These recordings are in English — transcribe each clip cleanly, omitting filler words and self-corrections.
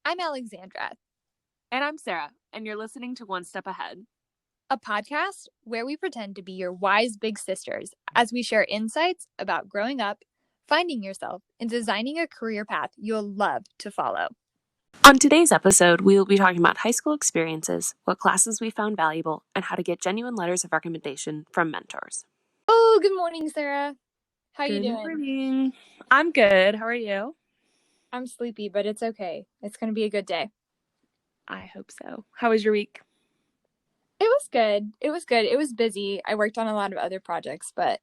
I'm Alexandra, And I'm Sarah, and you're listening to One Step Ahead. a podcast where we pretend to be your wise big sisters as we share insights about growing up, finding yourself, and designing a career path you'll love to follow. On today's episode, we will be talking about high school experiences, what classes we found valuable, and how to get genuine letters of recommendation from mentors. Oh, good morning, Sarah. How you Good doing? morning. I'm good. How are you? I'm sleepy, but it's okay. It's going to be a good day. I hope so. How was your week? It was good. It was busy. I worked on a lot of other projects, but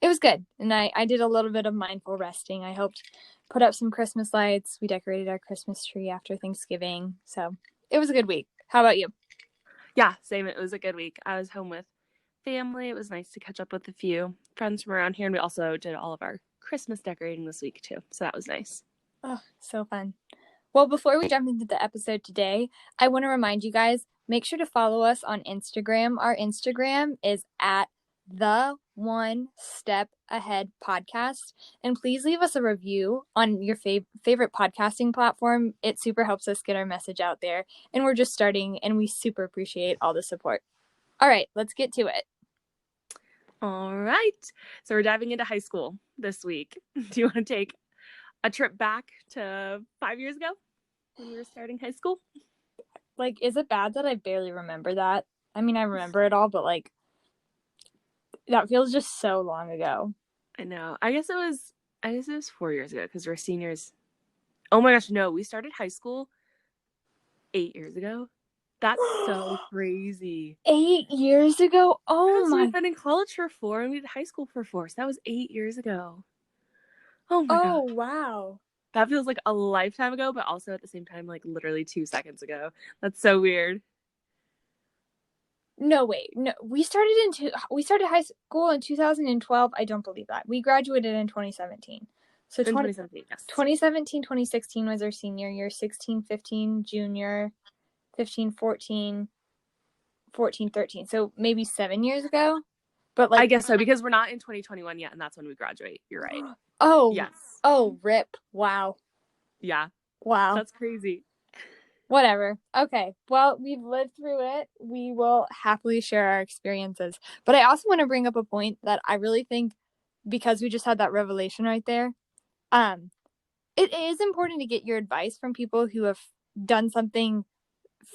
it was good. And I did a little bit of mindful resting. I helped put up some Christmas lights. We decorated our Christmas tree after Thanksgiving. So it was a good week. How about you? Yeah, same. It was a good week. I was home with family. It was nice to catch up with a few friends from around here, and we also did all of our Christmas decorating this week, too. So that was nice. Oh, so fun. Well, before we jump into the episode today, I want to remind you guys, make sure to follow us on Instagram. Our Instagram is at the One Step Ahead podcast. And please leave us a review on your favorite podcasting platform. It super helps us get our message out there. And we're just starting, and we super appreciate all the support. All right, let's get to it. All right. So we're diving into high school this week. Do you want to take a trip back to 5 years ago when we were starting high school? Like, is it bad that I barely remember that? I mean, I remember it all, but like, that feels just so long ago. I know. I guess it was 4 years ago because we're seniors. Oh my gosh, no. We started high school 8 years ago. That's so crazy. 8 years ago? Oh Yes, my. we've been in college for 4 and we did high school for 4. So that was 8 years ago. Oh my Oh, God. wow. That feels like a lifetime ago, but also at the same time, like literally 2 seconds ago. That's so weird. No, wait. No, we started high school in 2012. I don't believe that. We graduated in 2017. So In 2017, yes. 2017, 2016 was our senior year, 16, 15, junior, 15, 14, 14, 13. So maybe 7 years ago. But I like, guess so, because we're not in 2021 yet, and that's when we graduate. You're right. oh, Yes. oh, rip. Wow. Yeah. Wow. That's crazy. Whatever. Okay. Well, we've lived through it. We will happily share our experiences. But I also want to bring up a point that I really think, because we just had that revelation right there, it is important to get your advice from people who have done something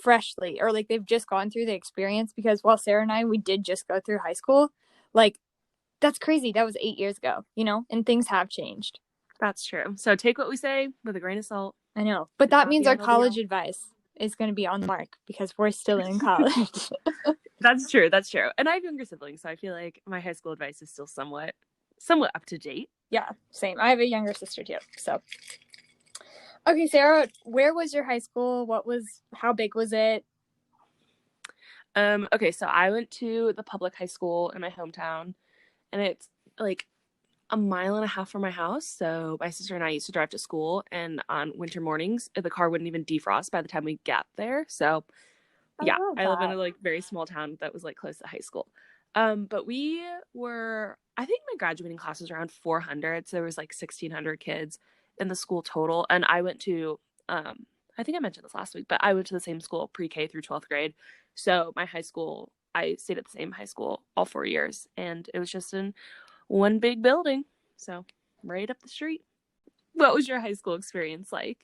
freshly, or like they've just gone through the experience, because while Sarah and I, we did just go through high school, like, that's crazy. That was 8 years ago, and things have changed. That's true. So take what we say with a grain of salt. I know. But that means Be our an LDL. college advice is going to be on mark because we're still in college. That's true. That's true. And I have younger siblings, so I feel like my high school advice is still somewhat up to date. Yeah, same. I have a younger sister too. So, okay, Sarah, where was your high school? How big was it? Okay, so I went to the public high school in my hometown, and it's like a mile and a half from my house. So my sister and I used to drive to school, and on winter mornings, the car wouldn't even defrost by the time we got there. So yeah, I live in a like very small town that was like close to high school. But we were, I think my graduating class was around 400. So there was like 1,600 kids in the school total. And I went to, I think I mentioned this last week, but I went to the same school pre-K through 12th grade. So my high school, I stayed at the same high school all 4 years, and it was just in one big building. So right up the street. What was your high school experience like?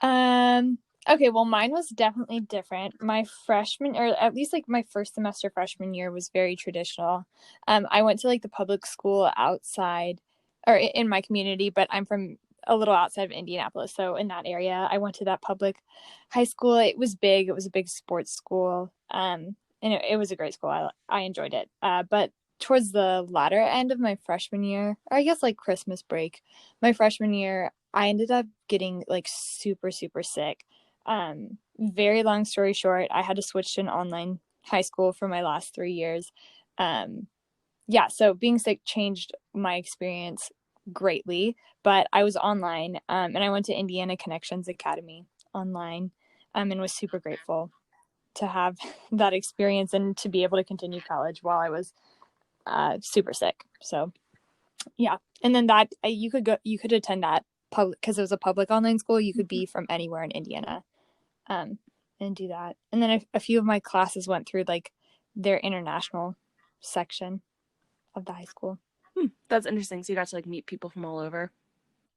Okay, well, mine was definitely different. My freshman, or at least like my first semester freshman year, was very traditional. I went to like the public school outside, or in my community, but I'm from a little outside of Indianapolis. So in that area, I went to that public high school. It was big. It was a big sports school. And it was a great school. I enjoyed it. But towards the latter end of my freshman year, or I guess like Christmas break, my freshman year, I ended up getting like super, super sick. Very long story short, I had to switch to an online high school for my last 3 years. Yeah, so being sick changed my experience greatly, but I was online, and I went to Indiana Connections Academy online, and was super grateful to have that experience and to be able to continue college while I was super sick. So yeah, and then that you could attend that public, because it was a public online school, you could be from anywhere in Indiana, um, and do that. And then a few of my classes went through like their international section of the high school. That's interesting. So you got to like meet people from all over.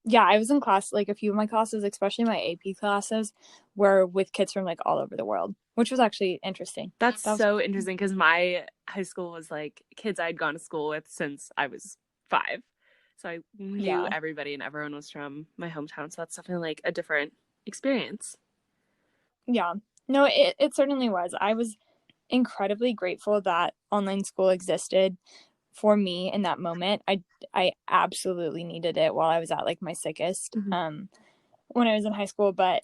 Yeah, I was in class, like a few of my classes, especially my AP classes, were with kids from like all over the world, which was actually interesting. That's That was so interesting because my high school was like kids I'd gone to school with since I was 5. So I knew yeah. everybody and everyone was from my hometown. So that's definitely like a different experience. Yeah. No, it certainly was. I was incredibly grateful that online school existed for me in that moment. I absolutely needed it while I was at like my sickest Mm-hmm. when I was in high school, but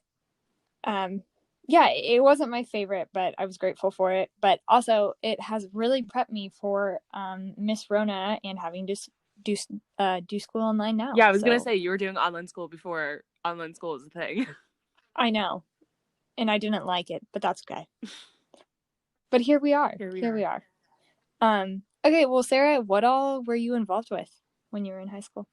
yeah, it wasn't my favorite, but I was grateful for it. But also it has really prepped me for Miss Rona and having to do school online now. Yeah, I was going to So say you were doing online school before online school was a thing. I know, and I didn't like it, but that's okay. But here we are. Here we Here are. we are. Okay, well, Sarah, what all were you involved with when you were in high school?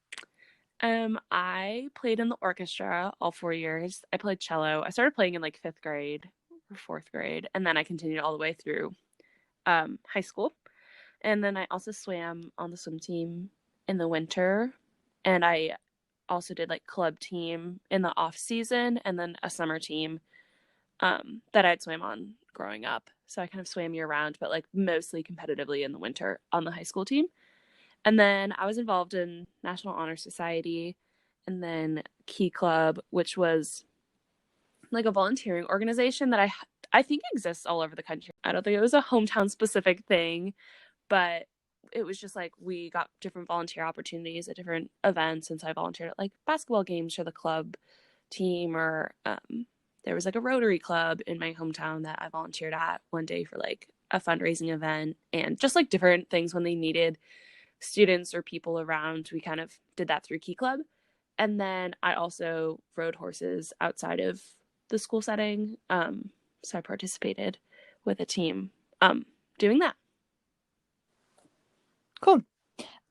I played in the orchestra all 4 years. I played cello. I started playing in like 5th grade or 4th grade, and then I continued all the way through high school. And then I also swam on the swim team in the winter, and I also did like club team in the off season, and then a summer team that I'd swam on growing up. So I kind of swam year round, but like mostly competitively in the winter on the high school team. And then I was involved in National Honor Society and then Key Club, which was like a volunteering organization that I think exists all over the country. I don't think it was a hometown specific thing, but it was just like we got different volunteer opportunities at different events. And so I volunteered at like basketball games for the club team, or there was like a Rotary Club in my hometown that I volunteered at one day for like a fundraising event, and just like different things when they needed students or people around. We kind of did that through Key Club. And then I also rode horses outside of the school setting. So I participated with a team doing that. Cool.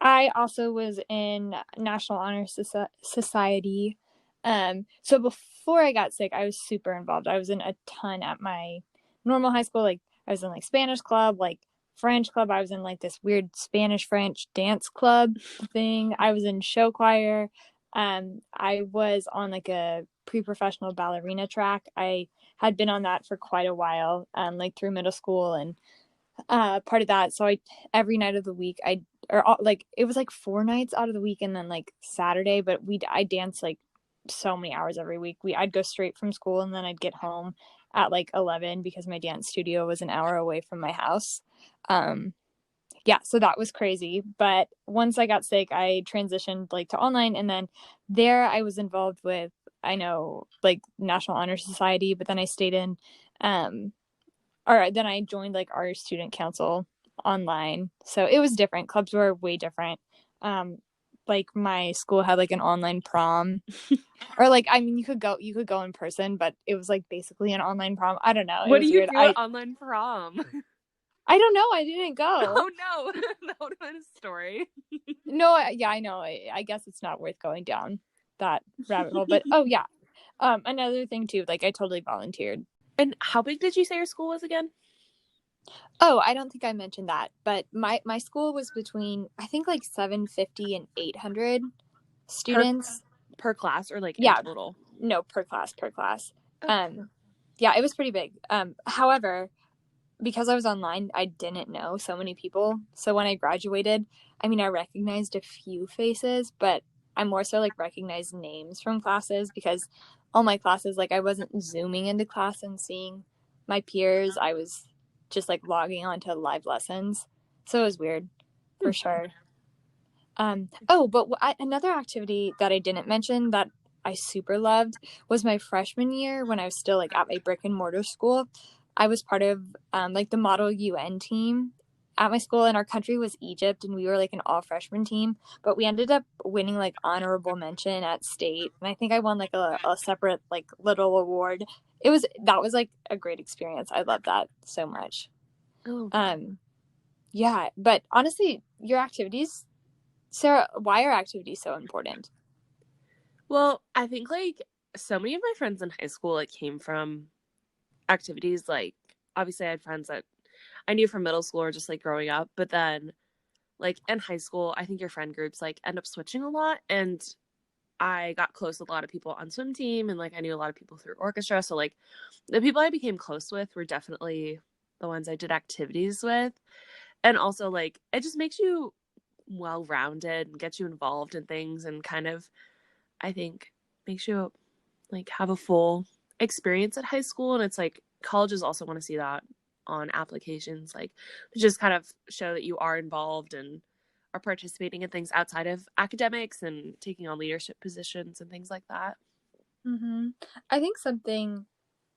I also was in National Honor Society. So before I got sick, I was super involved. I was in a ton at my normal high school. Like I was in like Spanish club, like French club. I was in like this weird Spanish French dance club thing. I was in show choir. I was on like a pre-professional ballerina track. I had been on that for quite a while, like through middle school and part of that. So I every night of the week like it was like 4 nights out of the week and then like Saturday, but I danced like so many hours every week. I'd go straight from school and then I'd get home at like 11 because my dance studio was an hour away from my house. Yeah, so that was crazy. But once I got sick, I transitioned like to online, and then there I was involved with, I know, like National Honor Society, but then I stayed in or then I joined like our student council online. So it was different. Clubs were way different. Like my school had like an online prom or like, I mean, you could go in person, but it was like basically an online prom. I don't know. It What do was you weird. do at online prom? I don't know. I didn't go. Oh no, that would have been a story. No, yeah, I know. I guess it's not worth going down that rabbit hole, but oh yeah. Another thing too, like I totally volunteered. And how big did you say your school was again? Oh, I don't think I mentioned that, but my school was between, I think, like 750 and 800 Per students. per class, or like in Yeah, total? no, per class. Okay. Yeah, it was pretty big. However, because I was online, I didn't know so many people. So when I graduated, I mean, I recognized a few faces, but I more so like recognized names from classes because all my classes, like I wasn't zooming into class and seeing my peers. I was just like logging on to live lessons. So it was weird for sure. But another activity that I didn't mention that I super loved was my freshman year when I was still like at my brick and mortar school. I was part of like the Model UN team at my school, and our country was Egypt, and we were like an all freshman team. But we ended up winning like honorable mention at state, and I think I won like a separate like little award. That was like a great experience. I love that so much. Oh, Yeah, but honestly, your activities, Sarah, why are activities so important? Well, I think like so many of my friends in high school like came from activities like obviously I had friends that I knew from middle school or just like growing up, but then like in high school, I think your friend groups like end up switching a lot and I got close with a lot of people on swim team and like I knew a lot of people through orchestra. So like the people I became close with were definitely the ones I did activities with. And also like it just makes you well rounded and gets you involved in things and kind of I think makes you like have a full experience at high school. And it's like colleges also want to see that on applications, like to just kind of show that you are involved and are participating in things outside of academics and taking on leadership positions and things like that. Mm-hmm. I think something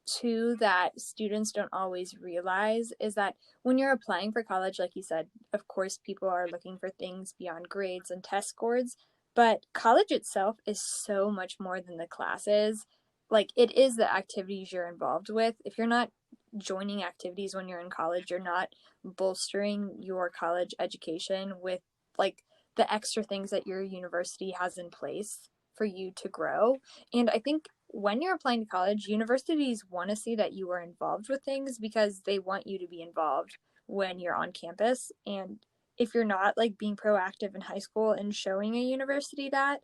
too that students don't always realize is that when you're applying for college, like you said, of course, people are looking for things beyond grades and test scores, but college itself is so much more than the classes. Like, it is the activities you're involved with. If you're not joining activities when you're in college, you're not bolstering your college education with like the extra things that your university has in place for you to grow. And I think when you're applying to college, universities want to see that you are involved with things because they want you to be involved when you're on campus. And if you're not like being proactive in high school and showing a university that,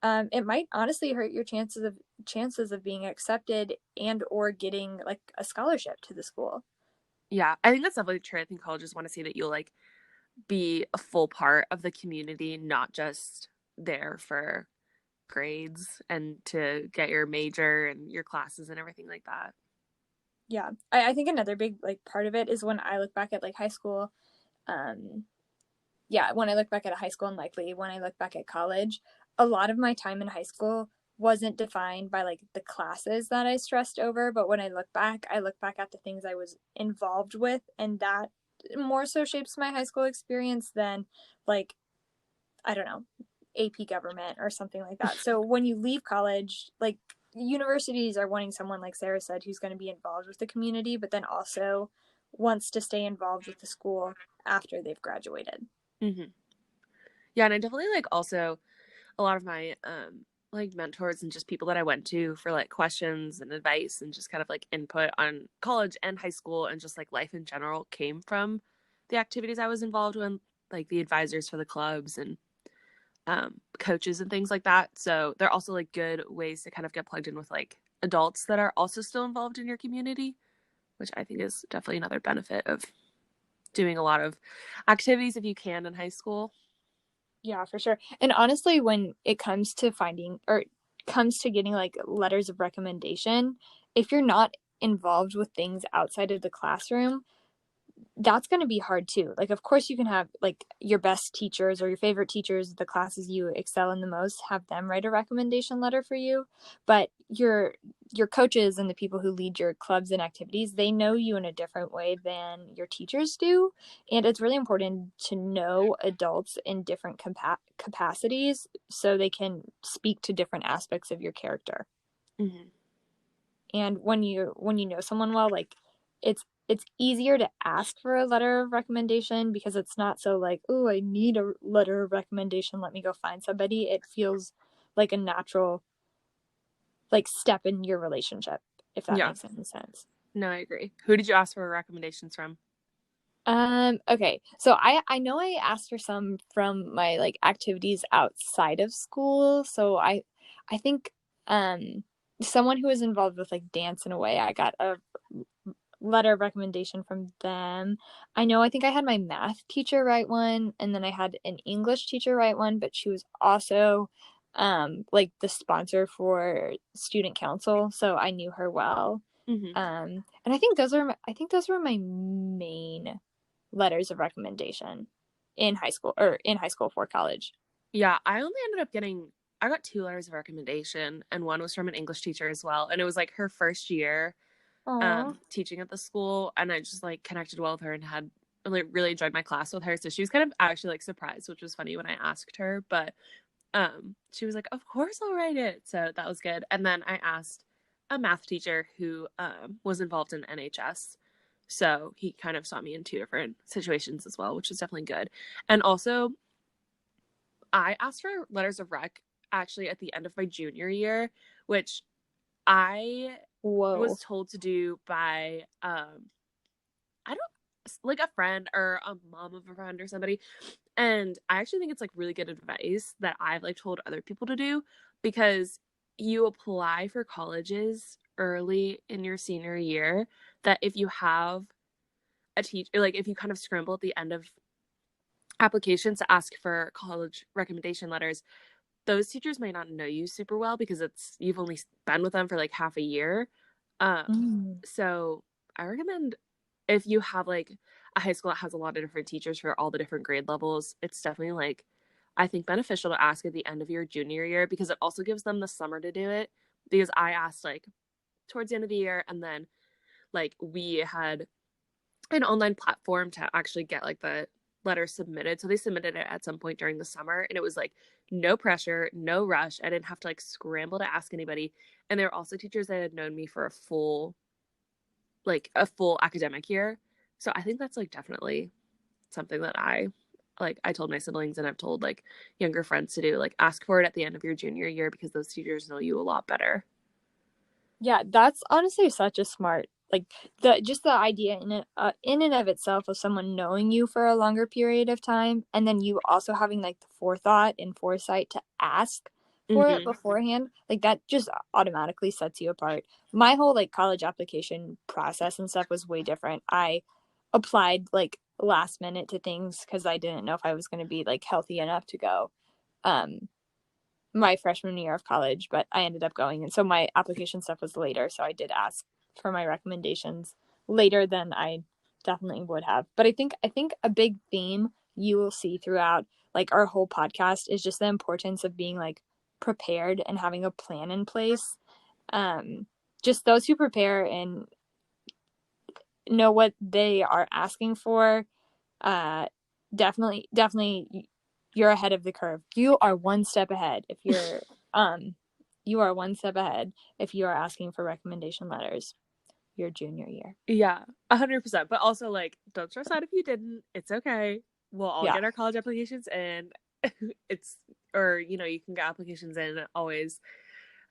it might honestly hurt your chances of being accepted and or getting like a scholarship to the school. Yeah, I think that's definitely true. I think colleges want to see that you'll like be a full part of the community, not just there for grades and to get your major and your classes and everything like that. Yeah, I think another big like part of it is when I look back at like high school. Um, yeah, when I look back at high school and likely when I look back at college, a lot of my time in high school wasn't defined by like the classes that I stressed over, but when I look back at the things I was involved with, and that more so shapes my high school experience than like, I don't know, AP government or something like that. So when you leave college, like universities are wanting someone like Sarah said who's going to be involved with the community, but then also wants to stay involved with the school after they've graduated. Mm-hmm. Yeah, and I definitely like also a lot of my like mentors and just people that I went to for like questions and advice and just kind of like input on college and high school and just like life in general came from the activities I was involved in, like the advisors for the clubs and coaches and things like that. So they're also like good ways to kind of get plugged in with like adults that are also still involved in your community, which I think is definitely another benefit of doing a lot of activities if you can in high school. Yeah, for sure. And honestly, when it comes to finding or comes to getting like letters of recommendation, if you're not involved with things outside of the classroom, that's going to be hard too. Like, of course, you can have like your best teachers or your favorite teachers, the classes you excel in the most, have them write a recommendation letter for you. But your coaches and the people who lead your clubs and activities, they know you in a different way than your teachers do. And it's really important to know adults in different capacities so they can speak to different aspects of your character. Mm-hmm. And when you know someone well, like it's easier to ask for a letter of recommendation because it's not so like, oh, I need a letter of recommendation, let me go find somebody. It feels like a natural like step in your relationship, if that Yeah, makes any sense. no, I agree. Who did you ask for recommendations from? Okay. So I know I asked for some from my like activities outside of school. So I think someone who was involved with like dance in a way, I got a letter of recommendation from them. I think I had my math teacher write one, and then I had an English teacher write one, but she was also like the sponsor for student council, so I knew her well. Mm-hmm. And I think those were my main letters of recommendation in high school for college. Yeah, I only ended up getting, I got two letters of recommendation, and one was from an English teacher as well. And it was like her first year Oh, teaching at the school, and I just like connected well with her and had like really enjoyed my class with her. So she was kind of actually like surprised, which was funny when I asked her, but she was like, "Of course I'll write it." So that was good. And then I asked a math teacher who was involved in NHS. So he kind of saw me in two different situations as well, which was definitely good. And also I asked for letters of rec actually at the end of my junior year, which I Whoa. was told to do by I don't like a friend or a mom of a friend or somebody. And I actually think it's like really good advice that I've like told other people to do, because you apply for colleges early in your senior year, that if you have a teacher, like if you kind of scramble at the end of applications to ask for college recommendation letters, those teachers might not know you super well because you've only been with them for like half a year. Mm. So I recommend, if you have like a high school that has a lot of different teachers for all the different grade levels, it's definitely like, I think, beneficial to ask at the end of your junior year, because it also gives them the summer to do it. Because I asked like towards the end of the year, and then like we had an online platform to actually get like the letter submitted. So they submitted it at some point during the summer, and it was like no pressure, no rush. I didn't have to like scramble to ask anybody. And there were also teachers that had known me for a full academic year. So I think that's like definitely something that I told my siblings, and I've told like younger friends to do, like ask for it at the end of your junior year, because those teachers know you a lot better. Yeah, that's honestly such a smart, like, the idea in and of itself of someone knowing you for a longer period of time, and then you also having like the forethought and foresight to ask for it Mm-hmm. beforehand, like that just automatically sets you apart. My whole like college application process and stuff was way different. I applied like last minute to things because I didn't know if I was going to be like healthy enough to go. Um, my freshman year of college, but I ended up going. And so my application stuff was later. So I did ask for my recommendations later than I definitely would have. But I think a big theme you will see throughout like our whole podcast is just the importance of being like prepared and having a plan in place. Um, just those who prepare and know what they are asking for, uh, definitely you're ahead of the curve. You are one step ahead if um you are one step ahead if you are asking for recommendation letters your junior year. Yeah, 100%. But also, like, don't stress out if you didn't. It's okay. We'll all Yeah. get our college applications in. it's or you can get applications in always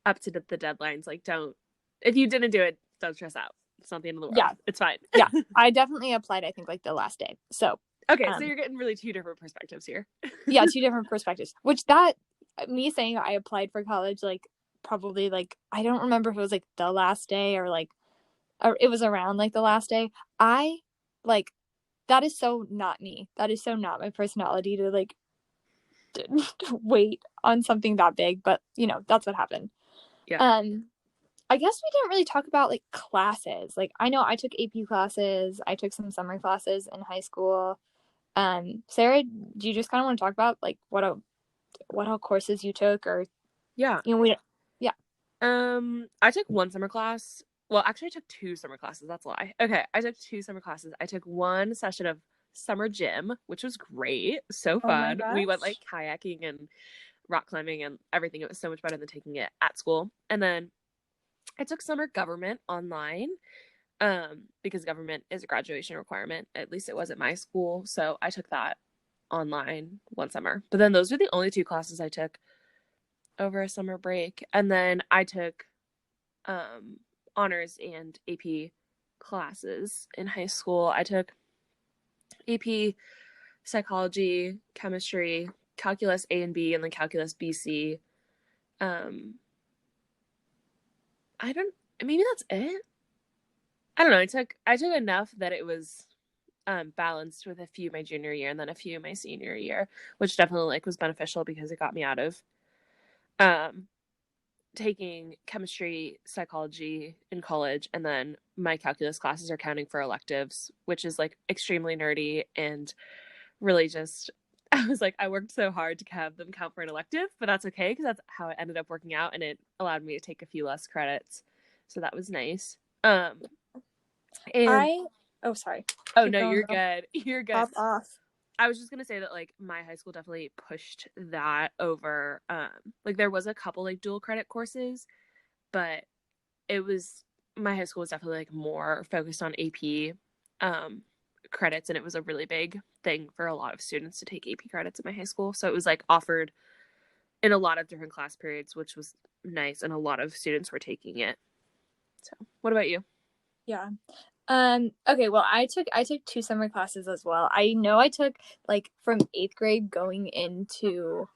up to the deadlines. Like, don't, if you didn't do it, don't stress out. It's not the end of the world. Yeah. It's fine. Yeah. I definitely applied, I think, like the last day. So Okay, so um you're getting really two different perspectives here. yeah, two different perspectives. Which that me saying I applied for college like probably like I don't remember if it was like the last day or like or it was around like the last day. I like that is so not me. That is so not my personality to like wait on something that big, but that's what happened. Yeah. Um, I guess we didn't really talk about like classes. Like I know I took AP classes, I took some summer classes in high school. Sarah, do you just kind of want to talk about like what all courses you took or Yeah. we yeah. I took one summer class. Well, actually, I took two summer classes. That's a lie. Okay, I took two summer classes. I took one session of summer gym, which was great. So Oh my fun. We went like gosh. kayaking and rock climbing and everything. It was so much better than taking it at school. And then I took summer government online, because government is a graduation requirement. At least it was at my school. So I took that online one summer. But then those were the only two classes I took over a summer break. And then I took honors and AP classes in high school. I took AP psychology, chemistry, calculus A and B, and then calculus BC. Um, I don't. Maybe that's it. I don't know. I took enough that it was balanced with a few my junior year and then a few my senior year, which definitely like was beneficial because it got me out of um taking chemistry, psychology in college, and then my calculus classes are counting for electives, which is like extremely nerdy and really just I was like, I worked so hard to have them count for an elective, but that's okay because that's how it ended up working out, and it allowed me to take a few less credits, so that was nice. And I oh sorry. oh Keep no, going, you're girl. good. You're good. Pop off. I was just gonna say that like my high school definitely pushed that over. Like there was a couple like dual credit courses, but it was my high school was definitely like more focused on AP credits, and it was a really big thing for a lot of students to take AP credits in my high school. So it was like offered in a lot of different class periods, which was nice, and a lot of students were taking it. So, what about you? Yeah. Okay, well, I took two summer classes as well. I know I took like from 8th grade going into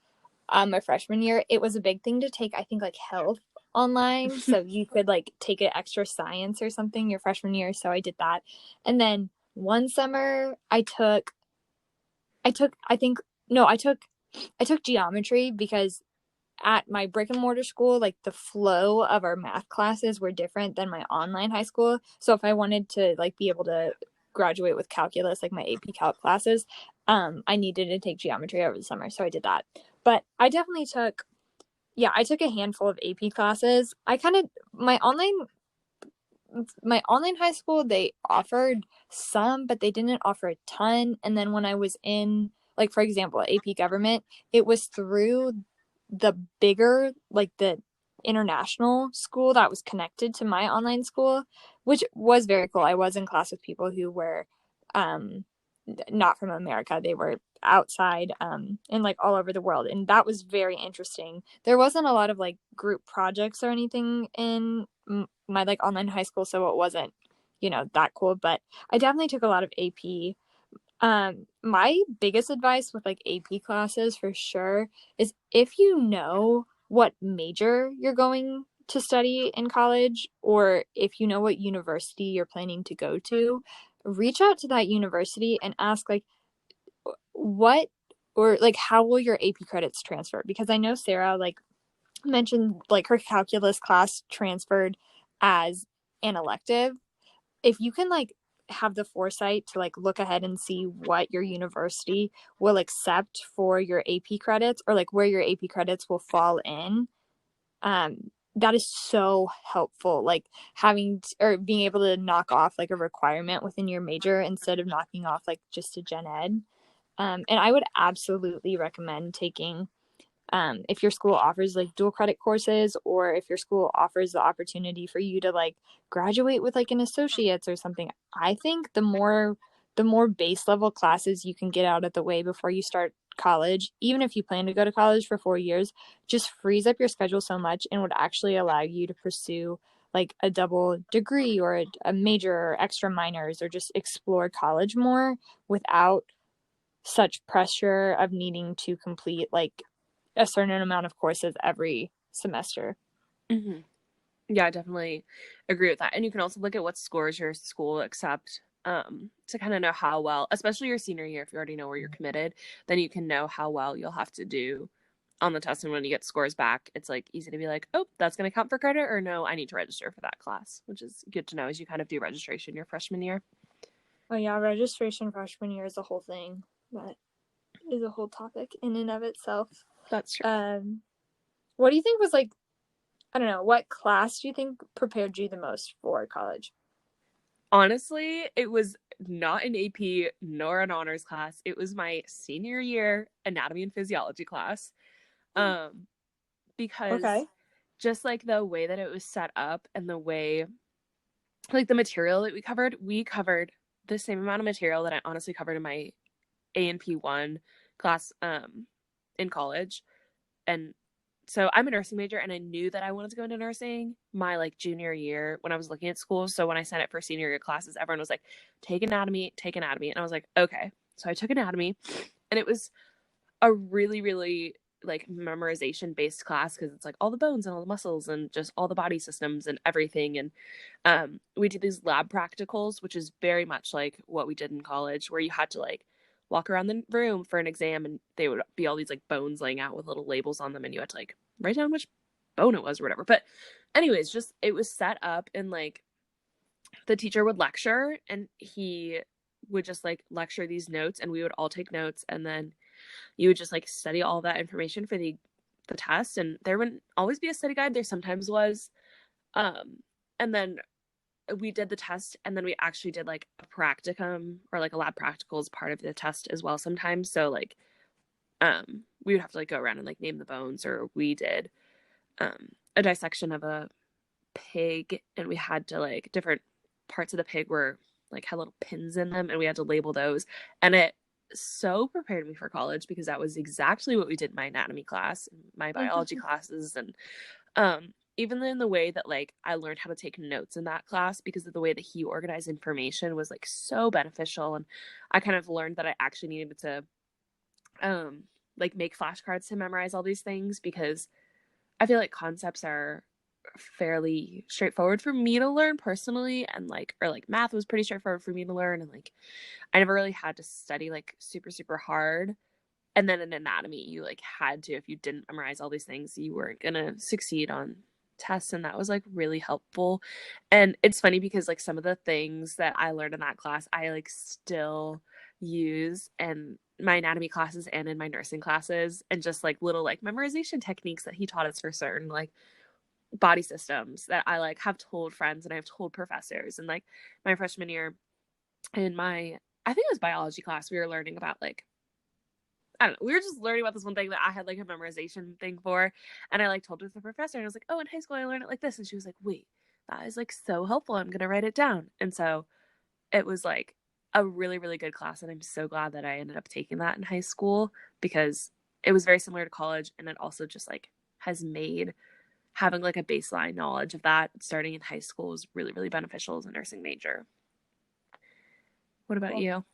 my freshman year, it was a big thing to take, I think, like health online. So you could like take an extra science or something your freshman year. So I did that. And then one summer I think, no, I took geometry because at my brick and mortar school, like the flow of our math classes were different than my online high school. So if I wanted to like be able to graduate with calculus, like my AP Calc classes, I needed to take geometry over the summer. So I did that. But I definitely took, yeah, I took a handful of AP classes. I kind of, my online high school, they offered some, but they didn't offer a ton. And then when I was in, like, for example, AP government, it was through the bigger, like the international school that was connected to my online school, which was very cool. I was in class with people who were um, not from America. They were outside and like all over the world. And that was very interesting. There wasn't a lot of like group projects or anything in my like online high school, so it wasn't, that cool. But I definitely took a lot of AP. My biggest advice with like AP classes for sure is if you know what major you're going to study in college, or if you know what university you're planning to go to, reach out to that university and ask like what or like how will your AP credits transfer? Because I know Sarah like mentioned like her calculus class transferred as an elective. If you can like have the foresight to like look ahead and see what your university will accept for your AP credits, or like where your AP credits will fall in, that is so helpful. Like or being able to knock off like a requirement within your major instead of knocking off like just a gen ed. And I would absolutely recommend taking if your school offers like dual credit courses, or if your school offers the opportunity for you to like graduate with like an associate's or something. I think the more base level classes you can get out of the way before you start college, even if you plan to go to college for 4 years, just frees up your schedule so much and would actually allow you to pursue like a double degree or a major or extra minors, or just explore college more without such pressure of needing to complete like a certain amount of courses every semester. Mm-hmm. Yeah, I definitely agree with that. And you can also look at what scores your school accept, to kind of know how well, especially your senior year, if you already know where you're committed, then you can know how well you'll have to do on the test. And when you get scores back, it's like easy to be like, oh, that's going to count for credit, or no, I need to register for that class, which is good to know as you kind of do registration your freshman year. Oh yeah, registration freshman year is a whole thing. That is a whole topic in and of itself. That's true. What do you think was like, I don't know, what class do you think prepared you the most for college? Honestly, it was not an AP nor an honors class. It was my senior year anatomy and physiology class. Um, because Okay. just like the way that it was set up, and the way like the material that we covered the same amount of material that I honestly covered in my A&P1 class in college. And so I'm a nursing major, and I knew that I wanted to go into nursing my like junior year when I was looking at school. So when I signed up for senior year classes, everyone was like, take anatomy, take anatomy. And I was like, okay. So I took anatomy, and it was a really, really like memorization based class, because it's like all the bones and all the muscles and just all the body systems and everything. And we did these lab practicals, which is very much like what we did in college, where you had to like walk around the room for an exam, and they would be all these like bones laying out with little labels on them, and you had to like write down which bone it was or whatever. But anyways, just it was set up, and like the teacher would lecture, and he would just like lecture these notes, and we would all take notes, and then you would just like study all that information for the test. And there wouldn't always be a study guide. There sometimes was. And then we did the test, and then we actually did like a practicum or like a lab practical as part of the test as well sometimes. So like we would have to like go around and like name the bones, or we did a dissection of a pig, and we had to like different parts of the pig were like had little pins in them, and we had to label those. And it so prepared me for college because that was exactly what we did in my anatomy class, my biology classes, and even in the way that like I learned how to take notes in that class because of the way that he organized information was like so beneficial. And I kind of learned that I actually needed to like make flashcards to memorize all these things because I feel like concepts are fairly straightforward for me to learn personally, and like, or like math was pretty straightforward for me to learn, and like I never really had to study like super hard. And then in anatomy, you like had to, if you didn't memorize all these things, you weren't gonna succeed on tests, and that was like really helpful. And it's funny because like some of the things that I learned in that class I like still use in my anatomy classes and in my nursing classes, and just like little like memorization techniques that he taught us for certain like body systems that I like have told friends and I've told professors. And like my freshman year in my, I think it was biology class, we were learning about like, I don't know, we were just learning about this one thing that I had like a memorization thing for, and I like told it to the professor, and I was like, oh, in high school I learned it like this, and she was like, wait, that is like so helpful, I'm gonna write it down. And so it was like a really good class, and I'm so glad that I ended up taking that in high school because it was very similar to college, and it also just like has made having like a baseline knowledge of that starting in high school is really beneficial as a nursing major. What about Cool. you?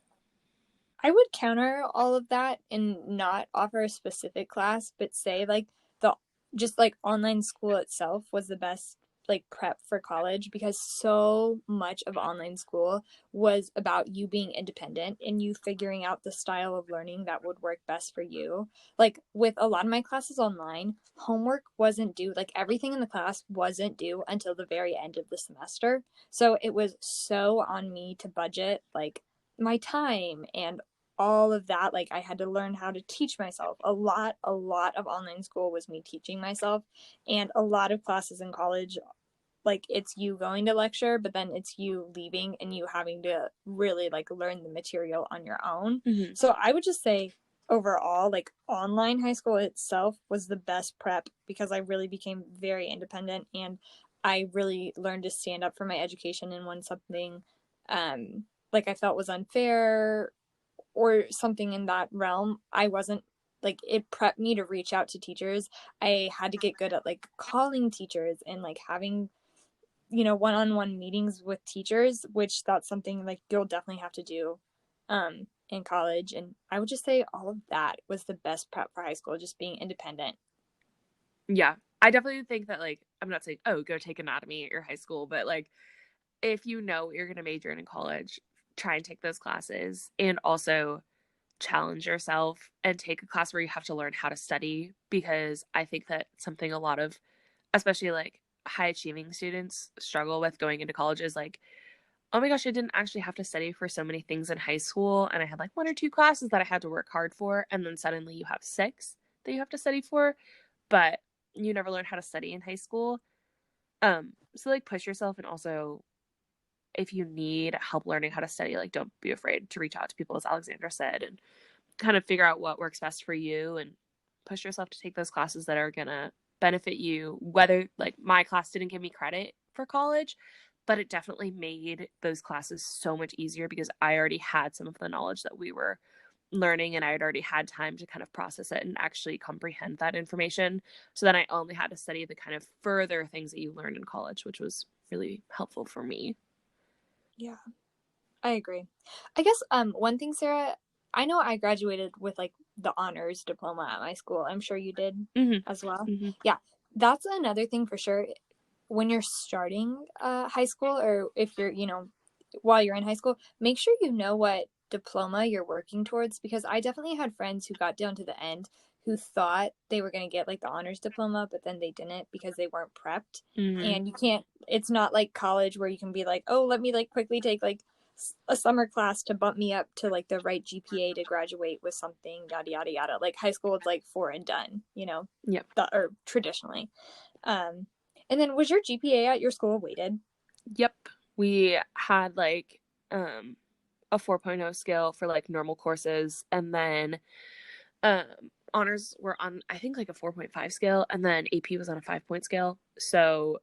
I would counter all of that and not offer a specific class, but say like the just like online school itself was the best like prep for college because so much of online school was about you being independent and you figuring out the style of learning that would work best for you. Like with a lot of my classes online, homework wasn't due, like everything in the class wasn't due until the very end of the semester. So it was so on me to budget like my time and all of that. Like I had to learn how to teach myself. A lot of online school was me teaching myself, and a lot of classes in college, like it's you going to lecture, but then it's you leaving and you having to really like learn the material on your own. Mm-hmm. So I would just say overall, like online high school itself was the best prep because I really became very independent and I really learned to stand up for my education. And when something like I felt was unfair or something in that realm, I wasn't like, it prepped me to reach out to teachers. I had to get good at like calling teachers and like having, one-on-one meetings with teachers, which that's something like you'll definitely have to do in college. And I would just say all of that was the best prep for high school, just being independent. Yeah, I definitely think that like I'm not saying oh go take anatomy at your high school, but like if you know what you're going to major in college, try and take those classes, and also challenge yourself and take a class where you have to learn how to study, because I think that something a lot of especially like high achieving students struggle with going into college is like, oh my gosh, I didn't actually have to study for so many things in high school, and I had like one or two classes that I had to work hard for, and then suddenly you have six that you have to study for, but you never learned how to study in high school. So like push yourself, and also if you need help learning how to study, like don't be afraid to reach out to people, as Alexandra said, and kind of figure out what works best for you, and push yourself to take those classes that are gonna benefit you. Whether like my class didn't give me credit for college, but it definitely made those classes so much easier because I already had some of the knowledge that we were learning, and I had already had time to kind of process it and actually comprehend that information. So then I only had to study the kind of further things that you learned in college, which was really helpful for me. Yeah, I agree. I guess one thing, Sarah, I know I graduated with like the honors diploma at my school. I'm sure you did Mm-hmm. as well. Mm-hmm. Yeah, that's another thing for sure. When you're starting high school, or if you're, while you're in high school, make sure you know what diploma you're working towards, because I definitely had friends who got down to the end who thought they were going to get like the honors diploma, but then they didn't because they weren't prepped. Mm-hmm. And you can't, it's not like college where you can be like, oh, let me like quickly take like a summer class to bump me up to like the right GPA to graduate with something, yada, yada, yada. Like high school, it's like four and done, Yep. or traditionally. Um, and then was your GPA at your school weighted? Yep. We had like um a 4.0 scale for like normal courses, and then um honors were on I think like a 4.5 scale, and then AP was on a 5-point scale. So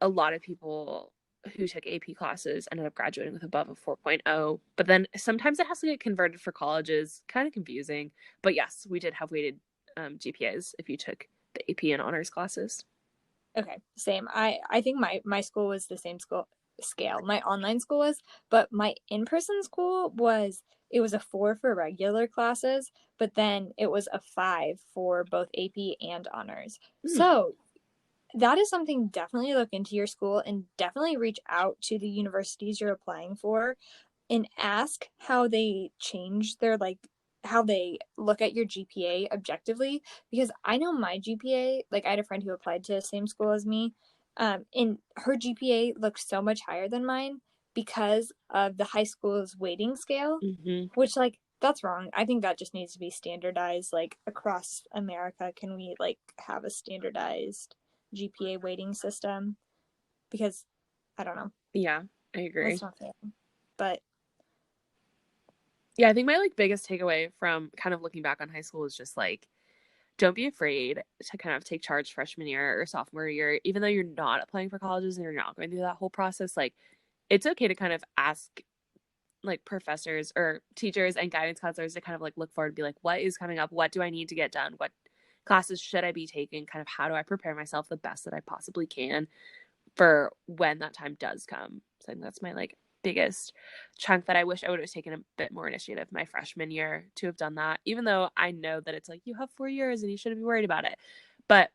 a lot of people who took AP classes ended up graduating with above a 4.0. But then sometimes it has to get converted for colleges. Kind of confusing. But yes, we did have weighted GPAs if you took the AP and honors classes. Okay, same. I think my school was the same school scale. My online school was, but my in-person school was, it was a 4 for regular classes, but then it was a 5 for both AP and honors. Mm. So that is something, definitely look into your school and definitely reach out to the universities you're applying for and ask how they change their, like, how they look at your GPA objectively, because I know my GPA, like I had a friend who applied to the same school as me, and her GPA looked so much higher than mine because of the high school's weighting scale, Mm-hmm. which, like, that's wrong. I think that just needs to be standardized, like, across America. Can we, like, have a standardized GPA weighting system? Because I don't know. Yeah, I agree. That's not fair. But Yeah, I think my like biggest takeaway from kind of looking back on high school is just like, don't be afraid to kind of take charge freshman year or sophomore year, even though you're not applying for colleges and you're not going through that whole process. Like, it's okay to kind of ask like professors or teachers and guidance counselors to kind of like look forward and be like, what is coming up? What do I need to get done? What classes should I be taking? Kind of how do I prepare myself the best that I possibly can for when that time does come? So I think that's my like biggest chunk that I wish I would have taken a bit more initiative my freshman year to have done that, even though I know that it's like you have 4 years and you shouldn't be worried about it. But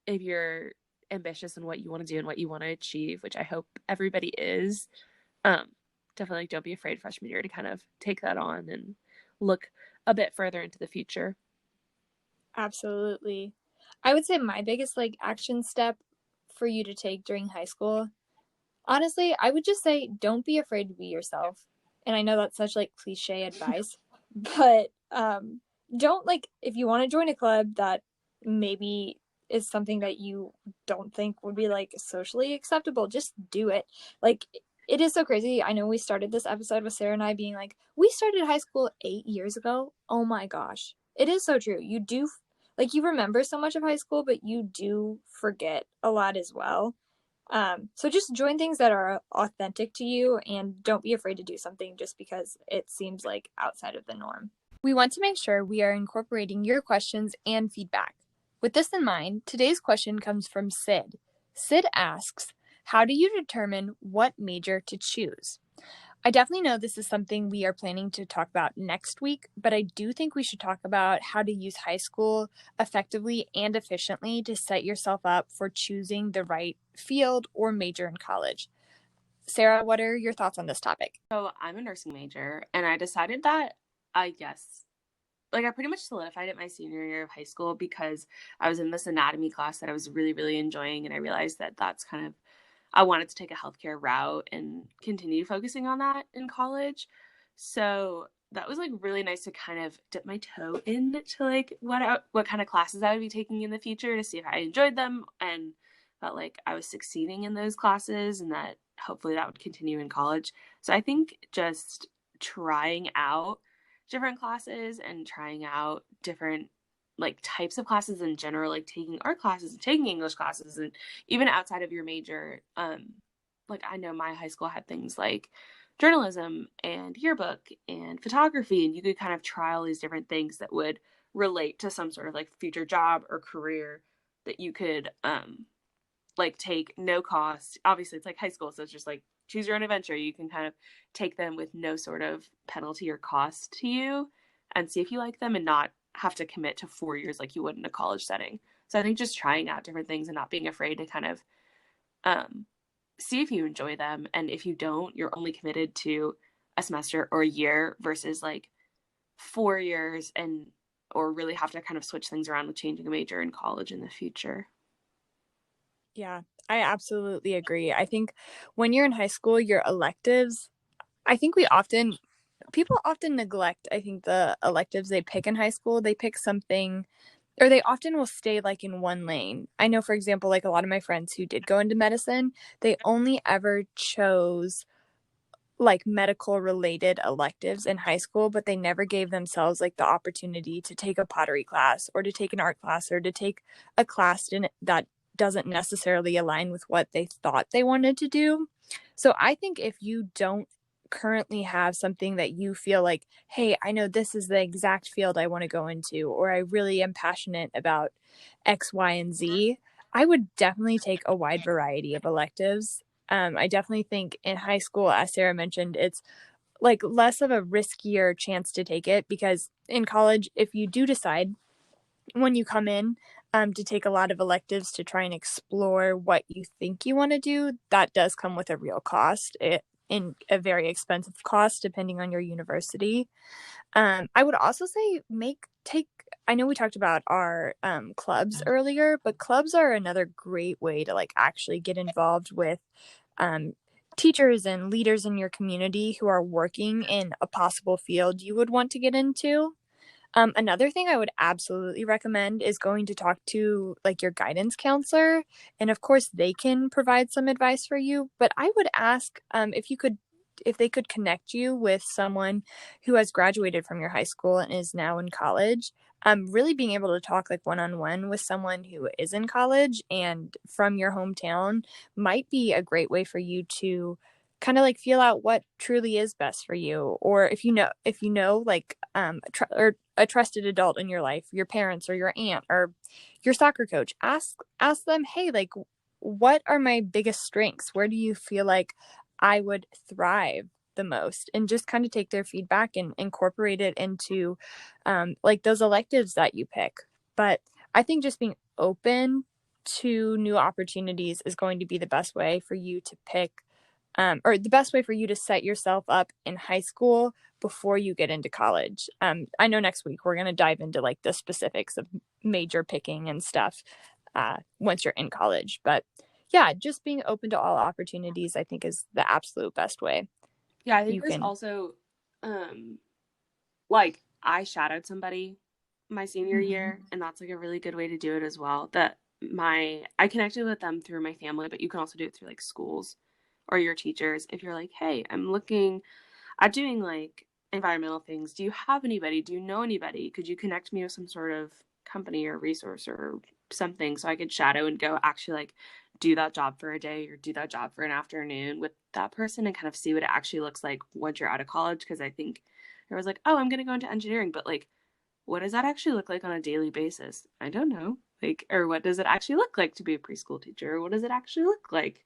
if you're ambitious in what you want to do and what you want to achieve, which I hope everybody is, definitely don't be afraid freshman year to kind of take that on and look a bit further into the future. absolutely. I would say my biggest, like, action step for you to take during high school, honestly, I would just say don't be afraid to be yourself. And I know that's such, like, cliche advice, but don't, like, if you want to join a club that maybe is something that you don't think would be, like, socially acceptable, just do it. Like, it is so crazy. I know we started this episode with Sarah and I being like, we started high school 8 years ago. Oh my gosh. It is so true. You do, like, you remember so much of high school, but you do forget a lot as well. So just join things that are authentic to you and don't be afraid to do something just because it seems like outside of the norm. We want to make sure we are incorporating your questions and feedback. With this in mind, today's question comes from Sid. Sid asks, how do you determine what major to choose? I definitely know this is something we are planning to talk about next week, but I do think we should talk about how to use high school effectively and efficiently to set yourself up for choosing the right field or major in college. Sarah, what are your thoughts on this topic? So I'm a nursing major, and I decided that I guess like I pretty much solidified it my senior year of high school because I was in this anatomy class that I was really, really enjoying, and I realized that that's kind of I wanted to take a healthcare route and continue focusing on that in college. So that was like really nice to kind of dip my toe into like what kind of classes I would be taking in the future to see if I enjoyed them and felt like I was succeeding in those classes and that hopefully that would continue in college. So I think just trying out different classes and trying out different like types of classes in general, like taking art classes and taking English classes and even outside of your major. Like I know my high school had things like journalism and yearbook and photography, and you could kind of try all these different things that would relate to some sort of like future job or career that you could like take no cost. Obviously it's like high school, so it's just like choose your own adventure. You can kind of take them with no sort of penalty or cost to you and see if you like them and not have to commit to 4 years like you would in a college setting. So I think just trying out different things and not being afraid to kind of see if you enjoy them. And if you don't, you're only committed to a semester or a year versus like 4 years and or really have to kind of switch things around with changing a major in college in the future. Yeah, I absolutely agree. I think when you're in high school, your electives, I think people often neglect, I think, the electives they pick in high school. They pick something, or they often will stay like in one lane. I know, for example, like a lot of my friends who did go into medicine, they only ever chose like medical related electives in high school, but they never gave themselves like the opportunity to take a pottery class or to take an art class or to take a class that doesn't necessarily align with what they thought they wanted to do. So I think if you don't currently have something that you feel like, hey, I know this is the exact field I want to go into, or I really am passionate about X, Y, and Z, I would definitely take a wide variety of electives. I definitely think in high school, as Sarah mentioned, it's like less of a riskier chance to take it, because in college, if you do decide when you come in to take a lot of electives to try and explore what you think you want to do, that does come with a real cost, in a very expensive cost depending on your university. I would also say I know we talked about our clubs earlier, but clubs are another great way to like actually get involved with um, teachers and leaders in your community who are working in a possible field you would want to get into. Another thing I would absolutely recommend is going to talk to like your guidance counselor. And of course, they can provide some advice for you. But I would ask if they could connect you with someone who has graduated from your high school and is now in college. Really being able to talk like one on one with someone who is in college and from your hometown might be a great way for you to kind of like feel out what truly is best for you. Or if you know like or a trusted adult in your life, your parents or your aunt or your soccer coach, ask them, hey, like, what are my biggest strengths? Where do you feel like I would thrive the most? And just kind of take their feedback and incorporate it into like those electives that you pick. But I think just being open to new opportunities is going to be the best way for you to pick or the best way for you to set yourself up in high school before you get into college. I know next week we're going to dive into like the specifics of major picking and stuff once you're in college. But yeah, just being open to all opportunities, I think, is the absolute best way Yeah, I think you there's can. also like I shadowed somebody my senior Mm-hmm. year, and that's like a really good way to do it as well. That my I connected with them through my family, but you can also do it through like schools or your teachers. If you're like, hey, I'm looking at doing like environmental things. Do you have anybody? Do you know anybody? Could you connect me with some sort of company or resource or something so I could shadow and go actually like do that job for a day or do that job for an afternoon with that person and kind of see what it actually looks like once you're out of college? Because I think there was like, oh, I'm going to go into engineering, but like, what does that actually look like on a daily basis? I don't know. Like, or what does it actually look like to be a preschool teacher? Or what does it actually look like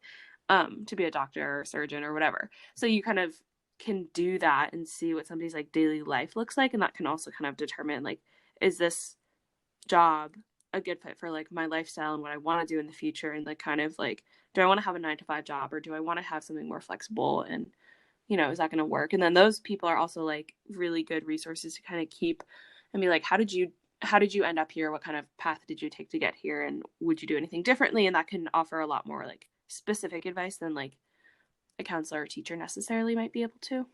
to be a doctor or surgeon or whatever? So you kind of can do that and see what somebody's like daily life looks like, and that can also kind of determine like, is this job a good fit for like my lifestyle and what I want to do in the future, and like kind of like, do I want to have a 9 to 5 job or do I want to have something more flexible, and is that going to work? And then those people are also like really good resources to kind of keep and be like, how did you end up here? What kind of path did you take to get here? And would you do anything differently? And that can offer a lot more like specific advice than like a counselor or teacher necessarily might be able to.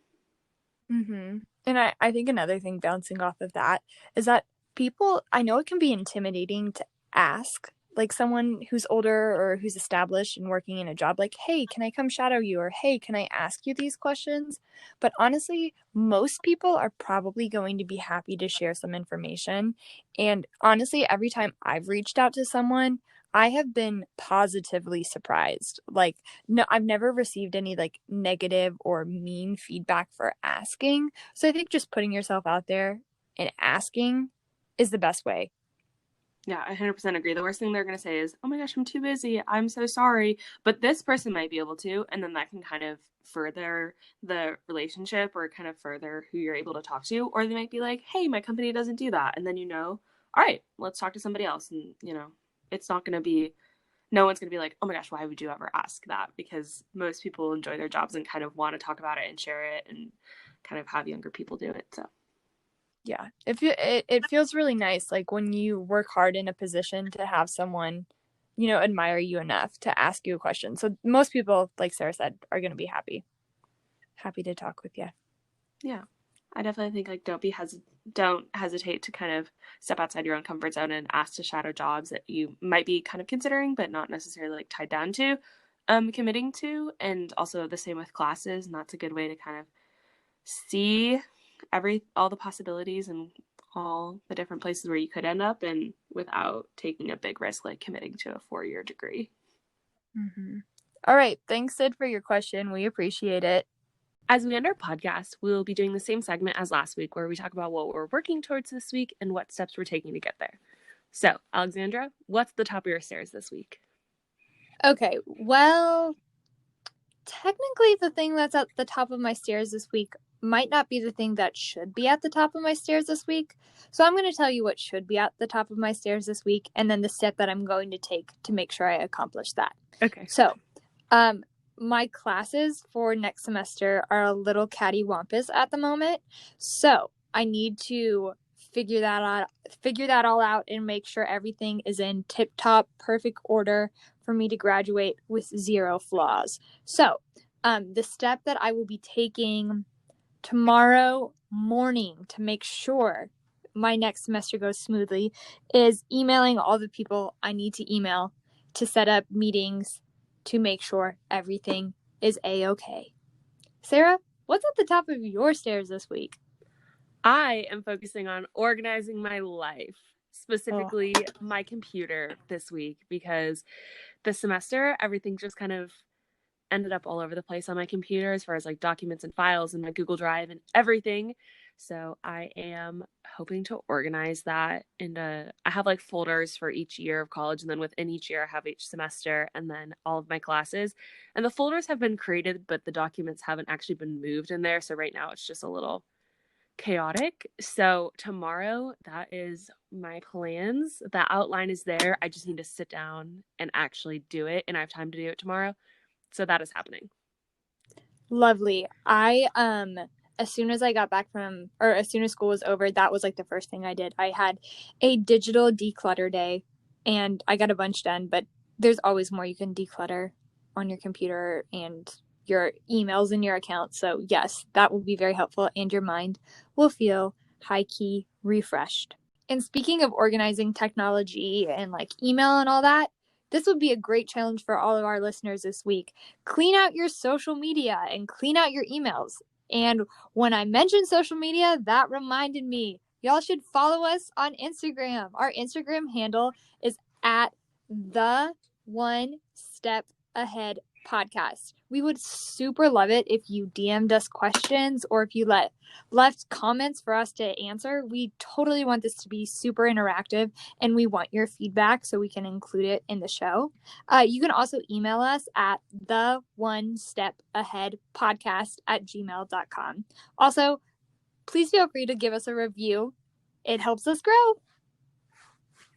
Mm-hmm. And I think another thing bouncing off of that is that people, I know it can be intimidating to ask like someone who's older or who's established and working in a job, like, hey, can I come shadow you? Or hey, can I ask you these questions? But honestly, most people are probably going to be happy to share some information. And honestly, every time I've reached out to someone, I have been positively surprised. Like, no, I've never received any like negative or mean feedback for asking. So I think just putting yourself out there and asking is the best way. Yeah, I 100% agree. The worst thing they're going to say is, oh my gosh, I'm too busy. I'm so sorry. But this person might be able to. And then that can kind of further the relationship or kind of further who you're able to talk to. Or they might be like, hey, my company doesn't do that. And then, all right, let's talk to somebody else. And, it's not going to be, no one's going to be like, oh my gosh, why would you ever ask that? Because most people enjoy their jobs and kind of want to talk about it and share it and kind of have younger people do it. So. Yeah, it feels really nice, like when you work hard in a position to have someone, admire you enough to ask you a question. So most people, like Sarah said, are going to be happy to talk with you. Yeah, I definitely think like don't hesitate to kind of step outside your own comfort zone and ask to shadow jobs that you might be kind of considering but not necessarily like tied down to committing to. And also the same with classes, and that's a good way to kind of see all the possibilities and all the different places where you could end up, and without taking a big risk like committing to a 4-year degree. Mm-hmm. All right. Thanks, Sid, for your question. We appreciate it. As we end our podcast, we will be doing the same segment as last week, where we talk about what we're working towards this week and what steps we're taking to get there. So, Alexandra, what's the top of your stairs this week? Okay. Well, technically, the thing that's at the top of my stairs this week might not be the thing that should be at the top of my stairs this week. So I'm going to tell you what should be at the top of my stairs this week, and then the step that I'm going to take to make sure I accomplish that. Okay. So, my classes for next semester are a little cattywampus at the moment. So I need to figure that all out and make sure everything is in tip-top perfect order for me to graduate with 0 flaws. So the step that I will be taking tomorrow morning to make sure my next semester goes smoothly is emailing all the people I need to email to set up meetings to make sure everything is A-okay. Sarah, what's at the top of your stairs this week? I am focusing on organizing my life, specifically my computer this week, because this semester, everything just kind of ended up all over the place on my computer as far as like documents and files and my Google Drive and everything. So I am hoping to organize that into, I have like folders for each year of college, and then within each year I have each semester and then all of my classes. And the folders have been created, but the documents haven't actually been moved in there. So right now it's just a little chaotic. So tomorrow, that is my plans. That outline is there. I just need to sit down and actually do it, and I have time to do it tomorrow. So that is happening. Lovely. As soon as I got back as soon as school was over, that was like the first thing I did. I had a digital declutter day and I got a bunch done, but there's always more you can declutter on your computer and your emails in your account. So yes, that will be very helpful and your mind will feel high-key refreshed. And speaking of organizing technology and like email and all that, this would be a great challenge for all of our listeners this week. Clean out your social media and clean out your emails. And when I mentioned social media, that reminded me, y'all should follow us on Instagram. Our Instagram handle is at the One Step Ahead podcast. We would super love it if you DM'd us questions or if you left comments for us to answer. We totally want this to be super interactive and we want your feedback so we can include it in the show. You can also email us at the one step ahead podcast at gmail.com. Also, please feel free to give us a review. It helps us grow.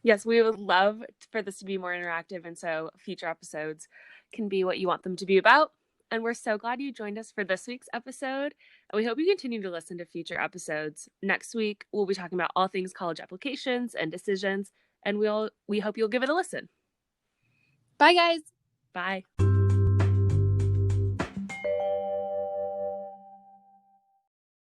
Yes, we would love for this to be more interactive, and so future episodes can be what you want them to be about. And we're so glad you joined us for this week's episode, and we hope you continue to listen to future episodes. Next week, we'll be talking about all things college applications and decisions, and we hope you'll give it a listen. Bye, guys. Bye.